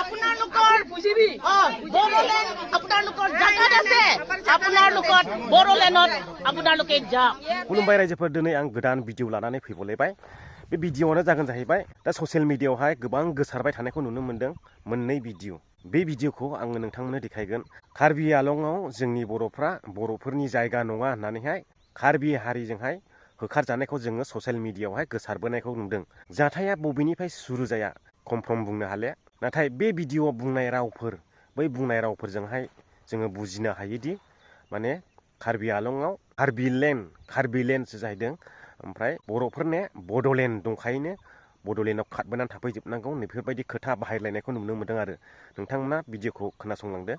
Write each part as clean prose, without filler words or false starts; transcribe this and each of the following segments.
আপোনালোকৰ বড়োলেণ্ড আপোনালোকৰ জাগাত আছে আপোনালোকৰ বড়োলেণ্ডত আপোনালোকে যাওক खुलुमबाय रायजोफोर दिनै आं गोदान भिडिअ लानानै फैबावलायबाय बे भिडिअआनो जागोन जाहैबाय दा ससियेल मिडियायावहाय गोबां गोसारबाय थानायखौ नुनो मोनदों मोननै भिडिअ बे भिडिअखौ आङो नोंथांमोननो देखायगोन कार्बि आलंआव जोंनि बर'फोरनि जायगा नङा होननानैहाय कार्बि हारिजोंहाय होखारजानायखौ जोङो ससियेल मिडियायावहाय गोसारबोनायखौ नुदों जाथाया बबेनिफ्राय सुरु जाया कनफार्म बुंनो हालिया नाथाय बे भिडिअआव बुंनाय रावफोर बै बुंनाय रावफोरजोंहाय जोङो बुजिनो हायोदि माने कार्बि आलंआव कार्बिलेण्डसो जाहैदों ओमफ्राय बर'फोरने बड'लेण्ड दंखायोनो बड'लेण्डआव खारबोनानै थाफैजोबनांगौ बेफोरबायदि खोथा बाहायलायनायखौ नुनो मोनदों आरो नोंथांमोना भिडिअखौ खोनासंलांदो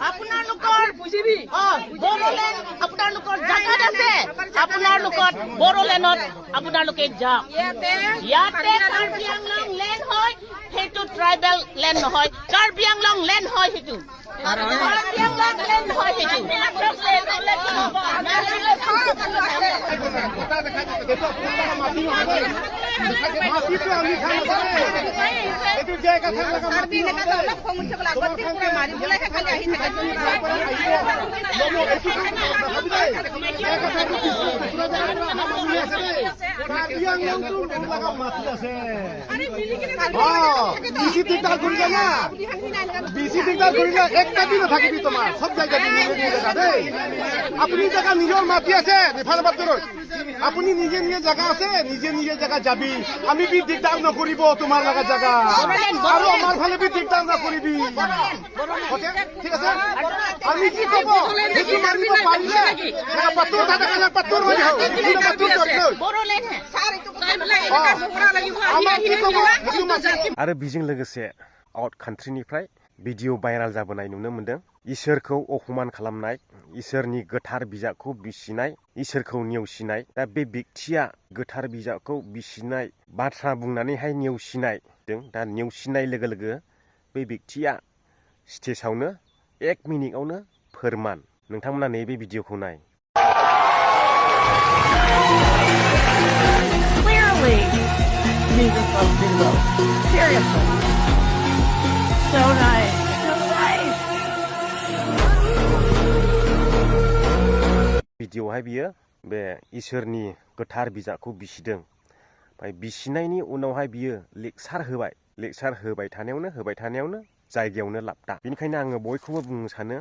আপোনালোকৰ বড়োলেণ্ড আপোনালোকৰ জাগাত আছে আপোনালোকৰ বড়োলেণ্ডত আপোনালোকে যাওক ইয়াতে কাৰ্বি আংলং লেণ্ড হয় সেইটো ট্ৰাইবেল লেণ্ড নহয় কাৰ্বি আংলং লেণ্ড হয় সেইটো কাৰ্বি আংলং লেণ্ড হয় সেইটো আপুনি নিজে নিজে জায়গা আছে নিজে নিজে জায়গা যাবি আমি বি দিগদার নকরিব তোমার লাগা জায়গা আৰু আমার ফালে বি দিগদার নকরিবি ঠিক আছে আমি কি কব সেইটো মানিব পাৰিলে না পাত্তৰ দাদা কানা পাত্তৰ হৈ যাও পাত্তৰ বড়োলেণ্ড স্যার এইটো আমাৰ কি কব आरो बेजों लोगोसे आउट कान्ट्रिनिफ्राय भिडिअ भाइराल जाबोनाय नुनो मोनदों इसोरखौ अपमान खालामनाय इसोरनि गोथार बिजाबखौ बिसिनाय इसोरखौ नेवसिनाय दा बे व्यक्तिया गोथार बिजाबखौ बिसिनाय बाथ्रा बुंनानैहाय नेवसिनाय दा नेवसिनाय लोगो लोगो बे व्यक्तिया स्टेजआवनो 1 मिनिटआवनो फोरमान नोंथांमोना नैबे भिडिअखौ नाय Clearly, Jesus loves Bilbo. Seriously. So nice. So nice. भिडिअआवहाय बियो बे इसोरनि गोथार बिजाबखौ बिसिदों ओमफ्राय बिसिनायनि उनावहाय बियो लेक्सार होबाय थानायावनो जायगायावनो लाबदा बेनिखायनो आङो बयखौबो बुंनो सानो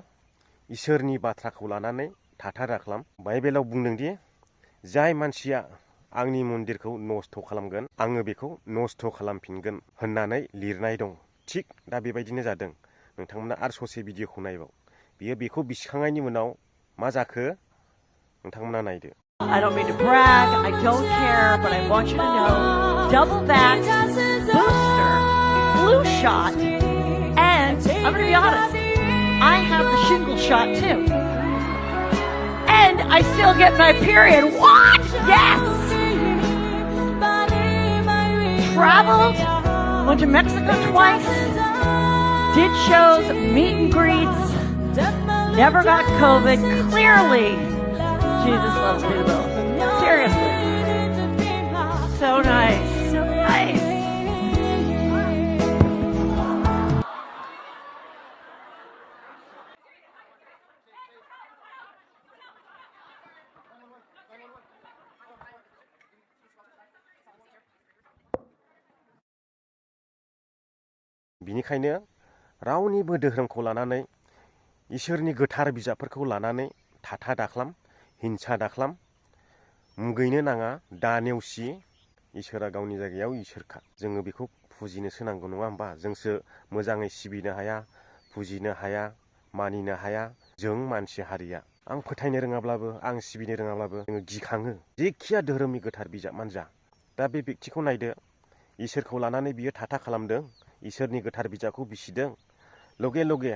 इसोरनि बाथ्राखौ लानानै थाथाराख्लाम बाइबेलाव बुंदोंदि जाय मानसिया आंनि मन्दिरखौ नस्थ' खालामगोन आङो बेखौ नस्थ' खालामफिनगोन होननानै लिरनाय दं थिग दा बेबायदिनो जादों नोंथांमोना आरो ससे भिडिअखौ नायबाव बियो बेखौ बिसिखांनायनि उनाव मा जाखो नोंथांमोना नायदो I don't mean to brag, I don't care, but I want you to know, double vax, booster, flu shot, and I'm going to be honest, I have the shingle shot too. And I still get my period. What? Yes! Traveled, went to Mexico twice, did shows, meet and greets, never got COVID. Clearly, Jesus loves Bilbo. Seriously. So nice. So nice. बिनिखायनो रावनिबो धोरोमखौ लानानै इसोरनि गोथार बिजाबफोरखौ लानानै थाथा दाख्लाम हिंसा दाख्लाम मुगैनो नाङा दा नेवसि इसोरा गावनि जायगायाव इसोरखा जोङो बेखौ फुजिनोसो नांगौ नङा होमबा जोंसो मोजाङै सिबिनो हाया फुजिनो हाया मानिनो हाया जों मानसि हारिया आं फोथायनो रोङाब्लाबो आं सिबिनो रोङाब्लाबो जोङो गिखाङो जेखिया धोरोमनि गोथार बिजाबानो जा दा बे व्यक्तिखौ नायदो इसोरखौ लानानै बियो थाथा खालामदों इसोरनि गोथार बिजाबखौ बिसिदों लगे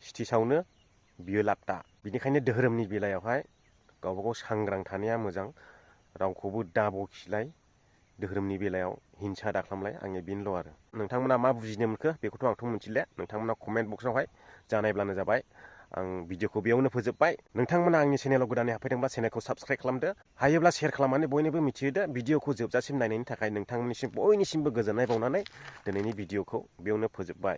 स्टेजआवनो बियो लाबदा बिनिखायनो धोरोमनि बेलायावहाय गावबागाव सांग्रां थानाया मोजां रावखौबो दाबखिलाय धोरोमनि बेलायाव हिंसा दाखालामलाय आंनि बेनोल' आरो नोंथांमोना मा बुजिनो मोनखो बेखौथ' आंथ' मिथिले नोंथांमोना कमेन्ट बक्सआवहाय जानायब्लानो जाबाय आं भिडिअखौ बेयावनो फोजोबबाय नोंथांमोना आंनि चेनेलाव गोदानै हाबफैदोंब्ला चेनेलखौ साबस्क्राइब खालामदो हायोब्ला शेयार खालामनानै बयनोबो मिथिहोदो भिडिअखौ जोबजासिम नायनायनि थाखाय नोंथांमोननिसिम बयनिसिमबो गोजोननाय बावनानै दिनैनि भिडिअखौ बेयावनो फोजोबबाय